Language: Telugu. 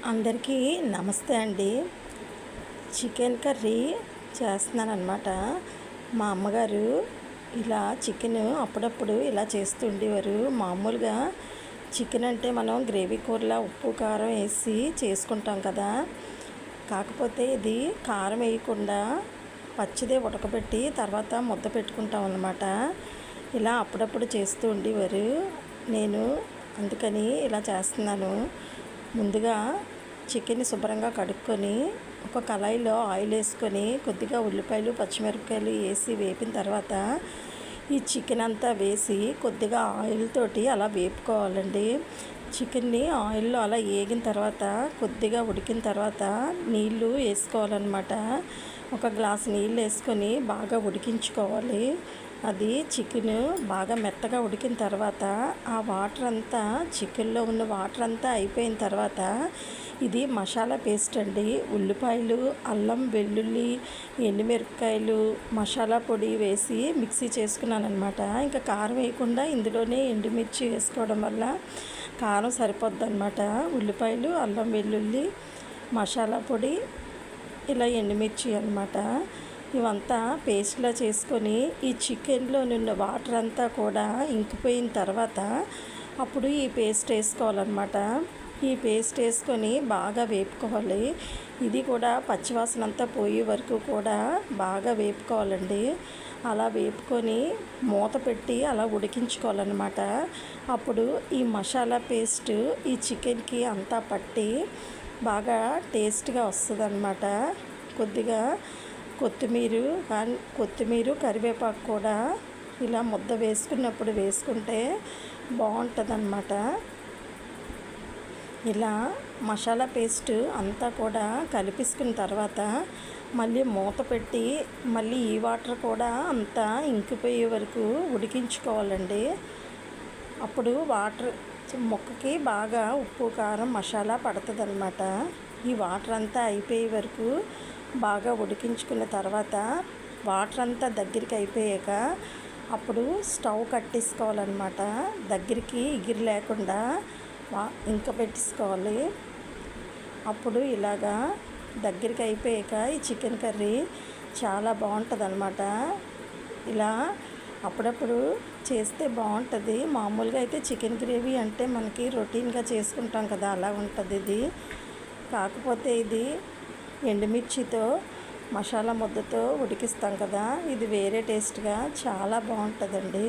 అందరికీ నమస్తే అండి. చికెన్ కర్రీ చేస్తున్నానన్నమాట. మా అమ్మగారు ఇలా చికెన్ అప్పుడప్పుడు ఇలా చేస్తుండేవారు. మామూలుగా చికెన్ అంటే మనం గ్రేవీ కూరలా ఉప్పు కారం వేసి చేసుకుంటాం కదా. కాకపోతే ఇది కారం వేయకుండా పచ్చిదే ఉడకబెట్టి తర్వాత ముద్ద పెట్టుకుంటాం అన్నమాట. ఇలా అప్పుడప్పుడు చేస్తూ ఉండేవారు. నేను అందుకని ఇలా చేస్తున్నాను. ముందుగా చికెన్ని శుభ్రంగా కడుక్కొని ఒక కళాయిలో ఆయిల్ వేసుకొని కొద్దిగా ఉల్లిపాయలు పచ్చిమిరపకాయలు వేసి వేపిన తర్వాత ఈ చికెన్ అంతా వేసి కొద్దిగా ఆయిల్ తోటి అలా వేపుకోవాలండి. చికెన్ని ఆయిల్లో అలా వేగిన తర్వాత కొద్దిగా ఉడికిన తర్వాత నీళ్ళు వేసుకోవాలన్నమాట. ఒక గ్లాస్ నీళ్ళు వేసుకొని బాగా ఉడికించుకోవాలి. అది చికెన్ బాగా మెత్తగా ఉడికిన తర్వాత ఆ వాటర్ అంతా చికెన్లో ఉన్న వాటర్ అంతా అయిపోయిన తర్వాత ఇది మసాలా పేస్ట్ అండి. ఉల్లిపాయలు, అల్లం, వెల్లుల్లి, ఎండుమిరపకాయలు, మసాలా పొడి వేసి మిక్సీ చేసుకున్నాను అనమాట. ఇంకా కారం వేయకుండా ఇందులోనే ఎండుమిర్చి వేసుకోవడం వల్ల కారం సరిపోద్ది అనమాట. ఉల్లిపాయలు, అల్లం, వెల్లుల్లి, మసాలా పొడి, ఇలా ఎండుమిర్చి అనమాట. ఇవంతా పేస్ట్లా చేసుకొని ఈ చికెన్లో ఉన్న వాటర్ అంతా కూడా ఇంకిపోయిన తర్వాత అప్పుడు ఈ పేస్ట్ వేసుకోవాలన్నమాట. ఈ పేస్ట్ వేసుకొని బాగా వేపుకోవాలి. ఇది కూడా పచ్చివాసన అంతా పోయే వరకు కూడా బాగా వేపుకోవాలండి. అలా వేపుకొని మూత పెట్టి అలా ఉడికించుకోవాలన్నమాట. అప్పుడు ఈ మసాలా పేస్ట్ ఈ చికెన్కి అంతా పట్టి బాగా టేస్ట్గా వస్తుంది అన్నమాట. కొద్దిగా కొత్తిమీర కరివేపాకు కూడా ఇలా ముద్ద వేసుకున్నప్పుడు వేసుకుంటే బాగుంటుంది అన్నమాట. ఇలా మసాలా పేస్ట్ అంతా కూడా కలిపేసుకున్న తర్వాత మళ్ళీ మూత పెట్టి మళ్ళీ ఈ వాటర్ కూడా అంతా ఇంకిపోయే వరకు ఉడికించుకోవాలండి. అప్పుడు వాటర్ ముక్కకి బాగా ఉప్పు కారం మసాలా పడుతుంది అన్నమాట. ఈ వాటర్ అంతా అయిపోయే వరకు బాగా ఉడికించుకున్న తర్వాత వాటర్ అంతా దగ్గరికి అయిపోయాక అప్పుడు స్టవ్ కట్టేసుకోవాలన్నమాట. దగ్గరికి ఎగిరి లేకుండా ఇంకా పెట్టేసుకోవాలి. అప్పుడు ఇలాగా దగ్గరికి అయిపోయాక ఈ చికెన్ కర్రీ చాలా బాగుంటుంది అన్నమాట. ఇలా అప్పుడప్పుడు చేస్తే బాగుంటుంది. మామూలుగా అయితే చికెన్ గ్రేవీ అంటే మనకి రొటీన్గా చేసుకుంటాం కదా, అలా ఉంటుంది ఇది. కాకపోతే ఇది ఎండుమిర్చితో మసాలా ముద్దతో ఉడికిస్తాం కదా, ఇది వేరే టేస్ట్గా చాలా బాగుంటుందండి.